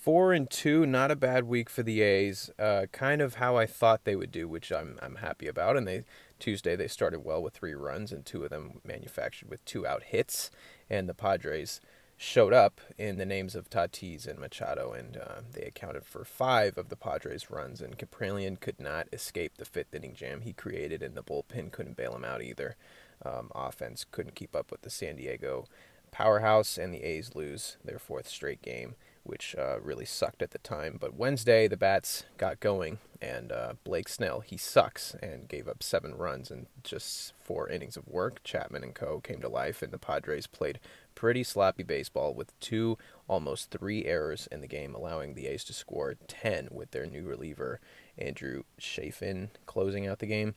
4-2, not a bad week for the A's. Kind of how I thought they would do, which I'm happy about. And Tuesday they started well with 3 runs, and two of them manufactured with 2 out hits. And the Padres showed up in the names of Tatis and Machado, and they accounted for 5 of the Padres' runs. And Kapralian could not escape the fifth-inning jam he created, and the bullpen couldn't bail him out either. Offense couldn't keep up with the San Diego powerhouse, and the A's lose their fourth straight game, which really sucked at the time. But Wednesday, the bats got going, and Blake Snell, he sucks, and gave up 7 runs in just 4 innings of work. Chapman and co. came to life, and the Padres played pretty sloppy baseball with almost 3 errors in the game, allowing the A's to score 10 with their new reliever, Andrew Chafin, closing out the game.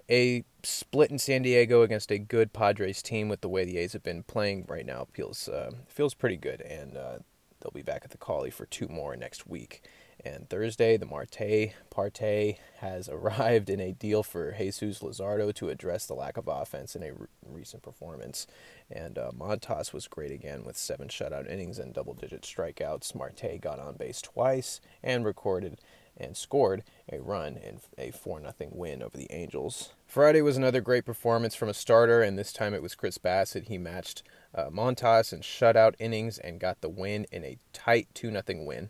A split in San Diego against a good Padres team with the way the A's have been playing right now feels pretty good, and they'll be back at the Cawley for 2 more next week. And Thursday, the Marte Parte has arrived in a deal for Jesus Luzardo to address the lack of offense in a recent performance. And Montas was great again with 7 shutout innings and double-digit strikeouts. Marte got on base twice and recorded and scored a run in a 4-0 win over the Angels. Friday was another great performance from a starter, and this time it was Chris Bassett. He matched Montas in shutout innings and got the win in a tight 2-0 win.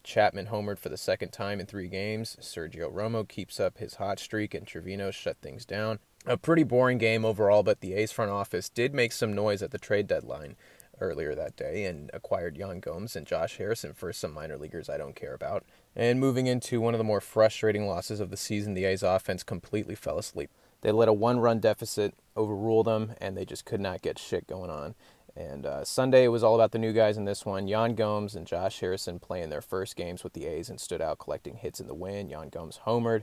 Chapman homered for the second time in 3 games. Sergio Romo keeps up his hot streak, and Trevino shut things down. A pretty boring game overall, but the A's front office did make some noise at the trade deadline earlier that day and acquired Yan Gomes and Josh Harrison for some minor leaguers I don't care about. And moving into one of the more frustrating losses of the season, the A's offense completely fell asleep. They let a 1-run deficit overrule them, and they just could not get shit going on. And Sunday, it was all about the new guys in this one. Yan Gomes and Josh Harrison playing their first games with the A's and stood out collecting hits in the win. Yan Gomes homered.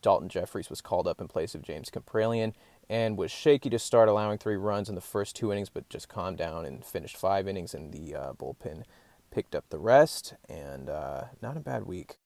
Dalton Jeffries was called up in place of James Kapralian and was shaky to start, allowing 3 runs in the first 2 innings, but just calmed down and finished 5 innings, and the bullpen picked up the rest. And not a bad week.